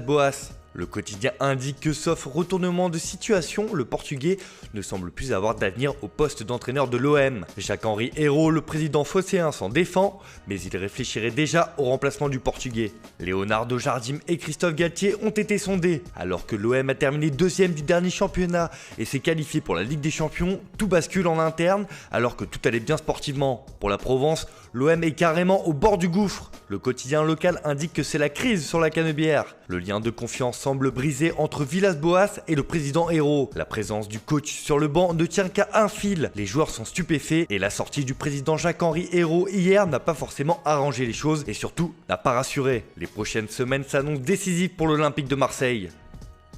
Boas. Le quotidien indique que sauf retournement de situation, le Portugais ne semble plus avoir d'avenir au poste d'entraîneur de l'OM. Jacques-Henri Hérault, le président phocéen, s'en défend, mais il réfléchirait déjà au remplacement du Portugais. Leonardo Jardim et Christophe Galtier ont été sondés. Alors que l'OM a terminé deuxième du dernier championnat et s'est qualifié pour la Ligue des Champions, tout bascule en interne alors que tout allait bien sportivement. Pour la Provence, l'OM est carrément au bord du gouffre. Le quotidien local indique que c'est la crise sur la Canebière. Le lien de confiance semble brisé entre Villas-Boas et le président Hérault. La présence du coach sur le banc ne tient qu'à un fil. Les joueurs sont stupéfaits et la sortie du président Jacques-Henri Hérault hier n'a pas forcément arrangé les choses et surtout n'a pas rassuré. Les prochaines semaines s'annoncent décisives pour l'Olympique de Marseille.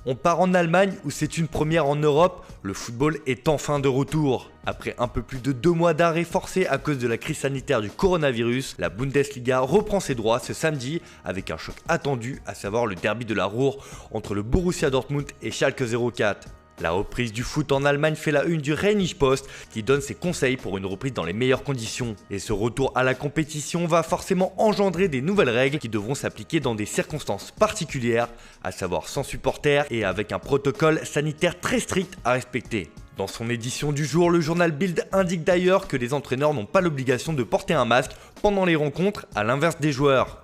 On part en Allemagne où c'est une première en Europe, le football est enfin de retour. Après un peu plus de 2 mois d'arrêt forcé à cause de la crise sanitaire du coronavirus, la Bundesliga reprend ses droits ce samedi avec un choc attendu, à savoir le derby de la Ruhr entre le Borussia Dortmund et Schalke 04. La reprise du foot en Allemagne fait la une du Rheinische Post qui donne ses conseils pour une reprise dans les meilleures conditions. Et ce retour à la compétition va forcément engendrer des nouvelles règles qui devront s'appliquer dans des circonstances particulières, à savoir sans supporters et avec un protocole sanitaire très strict à respecter. Dans son édition du jour, le journal Bild indique d'ailleurs que les entraîneurs n'ont pas l'obligation de porter un masque pendant les rencontres, à l'inverse des joueurs.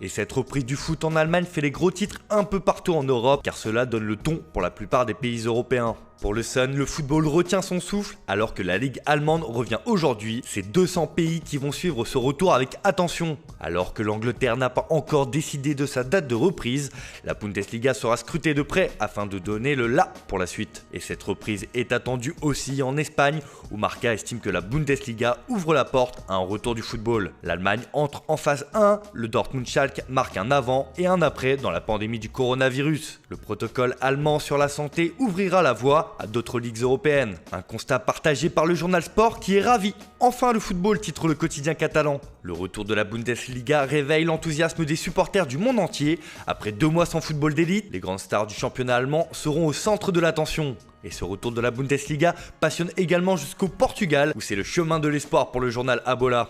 Et cette reprise du foot en Allemagne fait les gros titres un peu partout en Europe car cela donne le ton pour la plupart des pays européens. Pour le Sun, le football retient son souffle alors que la Ligue allemande revient aujourd'hui. C'est 200 pays qui vont suivre ce retour avec attention. Alors que l'Angleterre n'a pas encore décidé de sa date de reprise, la Bundesliga sera scrutée de près afin de donner le là pour la suite. Et cette reprise est attendue aussi en Espagne où Marca estime que la Bundesliga ouvre la porte à un retour du football. L'Allemagne entre en phase 1, le Dortmund Schalke marque un avant et un après dans la pandémie du coronavirus. Le protocole allemand sur la santé ouvrira la voie à d'autres ligues européennes. Un constat partagé par le journal Sport qui est ravi. Enfin le football, titre le quotidien catalan. Le retour de la Bundesliga réveille l'enthousiasme des supporters du monde entier. Après 2 mois sans football d'élite, les grandes stars du championnat allemand seront au centre de l'attention. Et ce retour de la Bundesliga passionne également jusqu'au Portugal où c'est le chemin de l'espoir pour le journal Abola.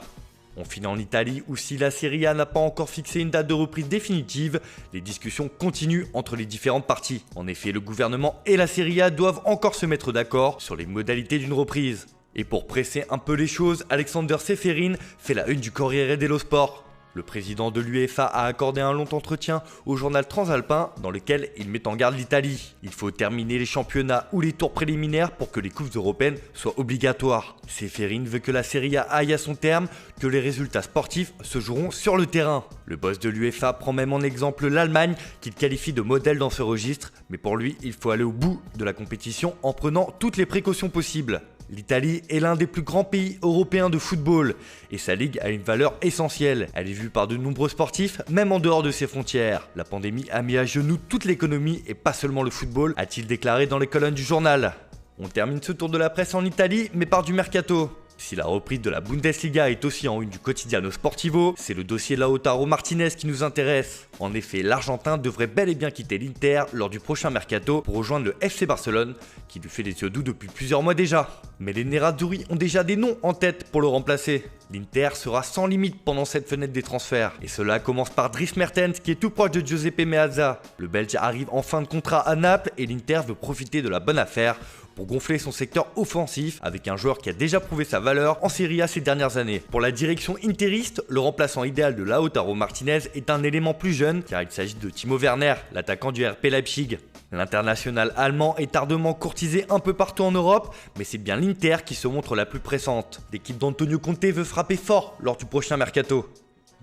On finit en Italie où si la Serie A n'a pas encore fixé une date de reprise définitive, les discussions continuent entre les différentes parties. En effet, le gouvernement et la Serie A doivent encore se mettre d'accord sur les modalités d'une reprise. Et pour presser un peu les choses, Alexander Ceferin fait la une du Corriere dello Sport. Le président de l'UEFA a accordé un long entretien au journal Transalpin dans lequel il met en garde l'Italie. Il faut terminer les championnats ou les tours préliminaires pour que les coupes européennes soient obligatoires. Ceferin veut que la Serie A aille à son terme, que les résultats sportifs se joueront sur le terrain. Le boss de l'UEFA prend même en exemple l'Allemagne qu'il qualifie de modèle dans ce registre, mais pour lui il faut aller au bout de la compétition en prenant toutes les précautions possibles. L'Italie est l'un des plus grands pays européens de football et sa ligue a une valeur essentielle. Elle est vue par de nombreux sportifs, même en dehors de ses frontières. La pandémie a mis à genoux toute l'économie et pas seulement le football, a-t-il déclaré dans les colonnes du journal. On termine ce tour de la presse en Italie, mais par du mercato. Si la reprise de la Bundesliga est aussi en une du Quotidiano Sportivo, c'est le dossier Lautaro Martinez qui nous intéresse. En effet, l'Argentin devrait bel et bien quitter l'Inter lors du prochain mercato pour rejoindre le FC Barcelone, qui lui fait des yeux doux depuis plusieurs mois déjà. Mais les Nerazzurri ont déjà des noms en tête pour le remplacer. L'Inter sera sans limite pendant cette fenêtre des transferts. Et cela commence par Dries Mertens qui est tout proche de Giuseppe Meazza. Le Belge arrive en fin de contrat à Naples et l'Inter veut profiter de la bonne affaire pour gonfler son secteur offensif avec un joueur qui a déjà prouvé sa valeur en Serie A ces dernières années. Pour la direction interiste, le remplaçant idéal de Lautaro Martinez est un élément plus jeune car il s'agit de Timo Werner, l'attaquant du RB Leipzig. L'international allemand est ardemment courtisé un peu partout en Europe, mais c'est bien l'Inter qui se montre la plus pressante. L'équipe d'Antonio Conte veut frapper fort lors du prochain mercato.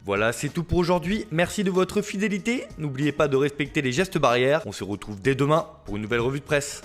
Voilà, c'est tout pour aujourd'hui. Merci de votre fidélité. N'oubliez pas de respecter les gestes barrières. On se retrouve dès demain pour une nouvelle revue de presse.